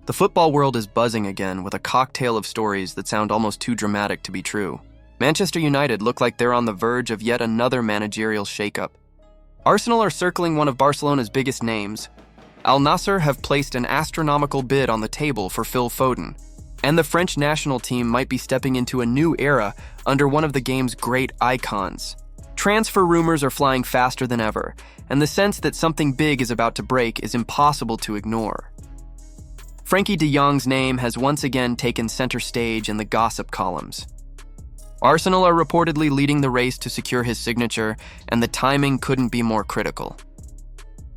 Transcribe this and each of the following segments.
The football world is buzzing again with a cocktail of stories that sound almost too dramatic to be true. Manchester United look like they're on the verge of yet another managerial shakeup. Arsenal are circling one of Barcelona's biggest names. Al-Nassr have placed an astronomical bid on the table for Phil Foden, and the French national team might be stepping into a new era under one of the game's great icons. Transfer rumors are flying faster than ever, and the sense that something big is about to break is impossible to ignore. Frenkie de Jong's name has once again taken center stage in the gossip columns. Arsenal are reportedly leading the race to secure his signature, and the timing couldn't be more critical.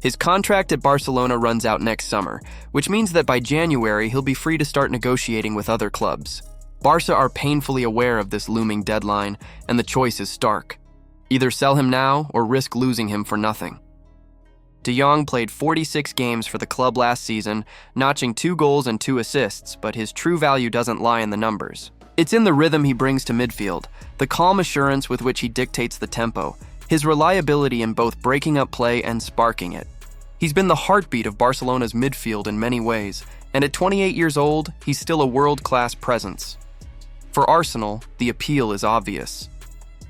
His contract at Barcelona runs out next summer, which means that by January he'll be free to start negotiating with other clubs. Barca are painfully aware of this looming deadline, and the choice is stark. Either sell him now or risk losing him for nothing. De Jong played 46 games for the club last season, notching 2 goals and 2 assists, but his true value doesn't lie in the numbers. It's in the rhythm he brings to midfield, the calm assurance with which he dictates the tempo, his reliability in both breaking up play and sparking it. He's been the heartbeat of Barcelona's midfield in many ways, and at 28 years old, he's still a world-class presence. For Arsenal, the appeal is obvious.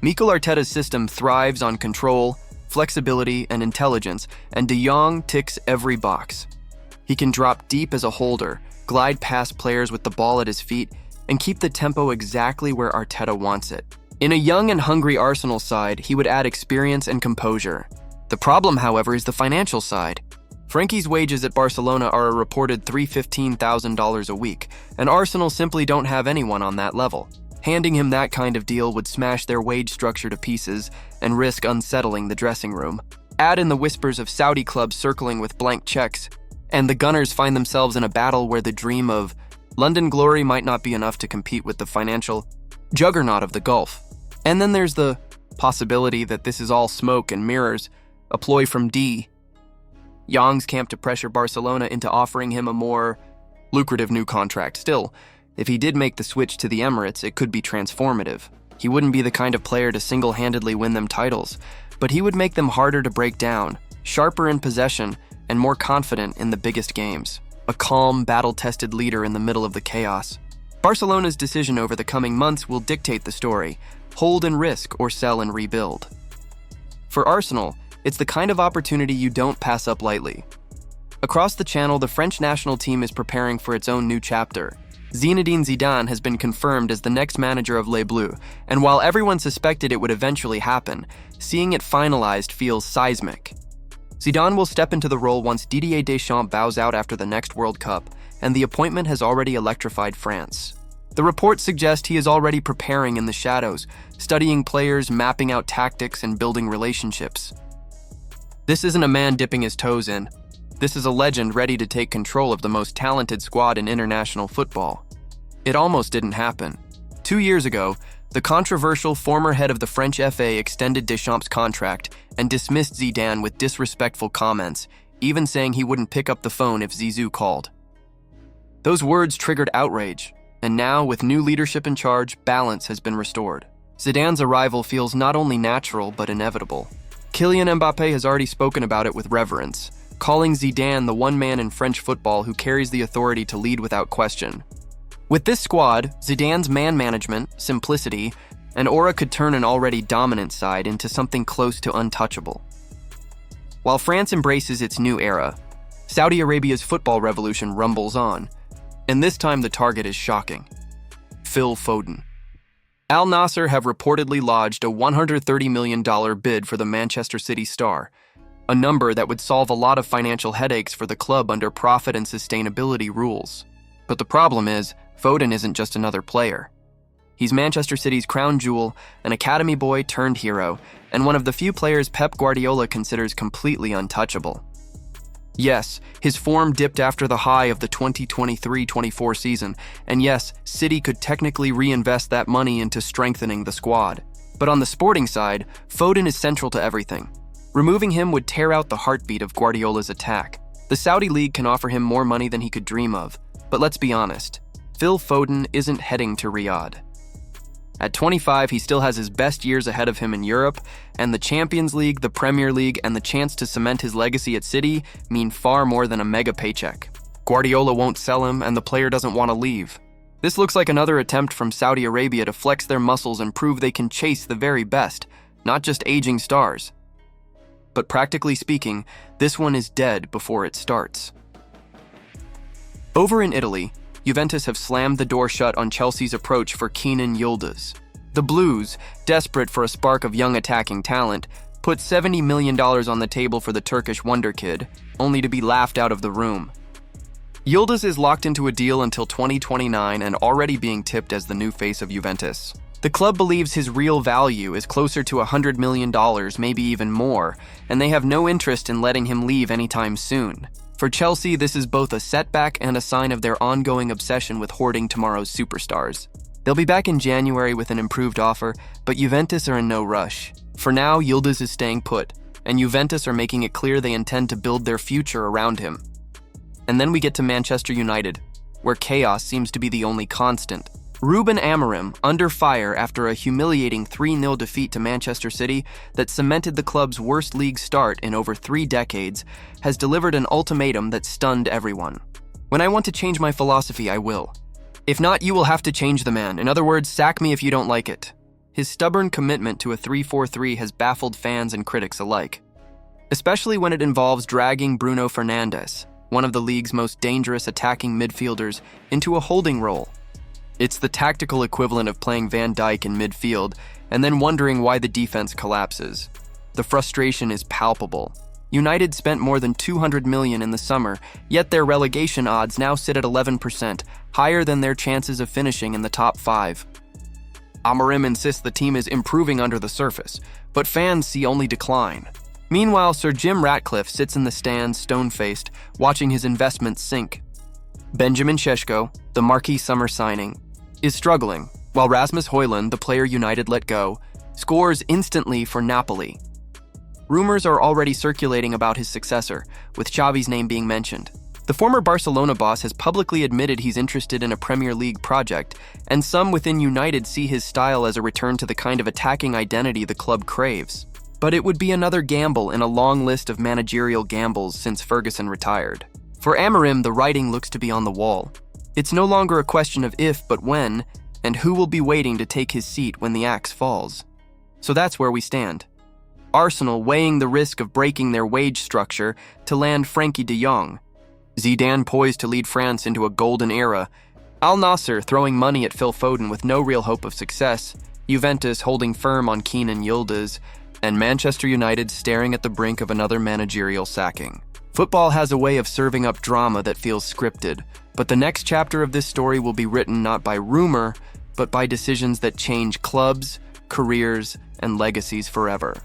Mikel Arteta's system thrives on control, flexibility, and intelligence, and De Jong ticks every box. He can drop deep as a holder, glide past players with the ball at his feet, and keep the tempo exactly where Arteta wants it. In a young and hungry Arsenal side, he would add experience and composure. The problem, however, is the financial side. Frenkie's wages at Barcelona are a reported $315,000 a week, and Arsenal simply don't have anyone on that level. Handing him that kind of deal would smash their wage structure to pieces and risk unsettling the dressing room. Add in the whispers of Saudi clubs circling with blank checks, and the Gunners find themselves in a battle where the dream of London glory might not be enough to compete with the financial juggernaut of the Gulf. And then there's the possibility that this is all smoke and mirrors, a ploy from De Jong's camp to pressure Barcelona into offering him a more lucrative new contract. Still, if he did make the switch to the Emirates, it could be transformative. He wouldn't be the kind of player to single-handedly win them titles, but he would make them harder to break down, sharper in possession, and more confident in the biggest games. A calm, battle-tested leader in the middle of the chaos. Barcelona's decision over the coming months will dictate the story: hold and risk or sell and rebuild. For Arsenal, it's the kind of opportunity you don't pass up lightly. Across the channel, the French national team is preparing for its own new chapter. Zinedine Zidane has been confirmed as the next manager of Les Bleus, and while everyone suspected it would eventually happen, seeing it finalized feels seismic. Zidane will step into the role once Didier Deschamps bows out after the next World Cup, and the appointment has already electrified France. The reports suggest he is already preparing in the shadows, studying players, mapping out tactics, and building relationships. This isn't a man dipping his toes in. This is a legend ready to take control of the most talented squad in international football. It almost didn't happen. 2 years ago, the controversial former head of the French FA extended Deschamps' contract and dismissed Zidane with disrespectful comments, even saying he wouldn't pick up the phone if Zizou called. Those words triggered outrage, and now, with new leadership in charge, balance has been restored. Zidane's arrival feels not only natural but inevitable. Kylian Mbappé has already spoken about it with reverence, calling Zidane the one man in French football who carries the authority to lead without question. With this squad, Zidane's man management, simplicity, and aura could turn an already dominant side into something close to untouchable. While France embraces its new era, Saudi Arabia's football revolution rumbles on, and this time the target is shocking: Phil Foden. Al-Nassr have reportedly lodged a $130 million bid for the Manchester City star, a number that would solve a lot of financial headaches for the club under profit and sustainability rules. But the problem is, Foden isn't just another player. He's Manchester City's crown jewel, an academy boy turned hero, and one of the few players Pep Guardiola considers completely untouchable. Yes, his form dipped after the high of the 2023-24 season, and yes, City could technically reinvest that money into strengthening the squad. But on the sporting side, Foden is central to everything. Removing him would tear out the heartbeat of Guardiola's attack. The Saudi League can offer him more money than he could dream of, but let's be honest, Phil Foden isn't heading to Riyadh. At 25, he still has his best years ahead of him in Europe, and the Champions League, the Premier League, and the chance to cement his legacy at City mean far more than a mega paycheck. Guardiola won't sell him, and the player doesn't want to leave. This looks like another attempt from Saudi Arabia to flex their muscles and prove they can chase the very best, not just aging stars. But practically speaking, this one is dead before it starts. Over in Italy, Juventus have slammed the door shut on Chelsea's approach for Kenan Yıldız. The Blues, desperate for a spark of young attacking talent, put $70 million on the table for the Turkish wonder kid, only to be laughed out of the room. Yıldız is locked into a deal until 2029 and already being tipped as the new face of Juventus. The club believes his real value is closer to $100 million, maybe even more, and they have no interest in letting him leave anytime soon. For Chelsea, this is both a setback and a sign of their ongoing obsession with hoarding tomorrow's superstars. They'll be back in January with an improved offer, but Juventus are in no rush. For now, Yıldız is staying put, and Juventus are making it clear they intend to build their future around him. And then we get to Manchester United, where chaos seems to be the only constant. Ruben Amorim, under fire after a humiliating 3-0 defeat to Manchester City that cemented the club's worst league start in over 3 decades, has delivered an ultimatum that stunned everyone. When I want to change my philosophy, I will. If not, you will have to change the man. In other words, sack me if you don't like it. His stubborn commitment to a 3-4-3 has baffled fans and critics alike, especially when it involves dragging Bruno Fernandes, one of the league's most dangerous attacking midfielders, into a holding role. It's the tactical equivalent of playing Van Dijk in midfield and then wondering why the defense collapses. The frustration is palpable. United spent more than $200 million in the summer, yet their relegation odds now sit at 11%, higher than their chances of finishing in the top 5. Amorim insists the team is improving under the surface, but fans see only decline. Meanwhile, Sir Jim Ratcliffe sits in the stands, stone-faced, watching his investments sink. Benjamin Šeško, the marquee summer signing, is struggling, while Rasmus Højlund, the player United let go, scores instantly for Napoli. Rumors are already circulating about his successor, with Xavi's name being mentioned. The former Barcelona boss has publicly admitted he's interested in a Premier League project, and some within United see his style as a return to the kind of attacking identity the club craves. But it would be another gamble in a long list of managerial gambles since Ferguson retired. For Amorim, the writing looks to be on the wall. It's no longer a question of if, but when, and who will be waiting to take his seat when the axe falls. So that's where we stand. Arsenal weighing the risk of breaking their wage structure to land Frenkie de Jong. Zidane poised to lead France into a golden era. Al-Nassr throwing money at Phil Foden with no real hope of success. Juventus holding firm on Kenan Yıldız, and Manchester United staring at the brink of another managerial sacking. Football has a way of serving up drama that feels scripted, but the next chapter of this story will be written not by rumor, but by decisions that change clubs, careers, and legacies forever.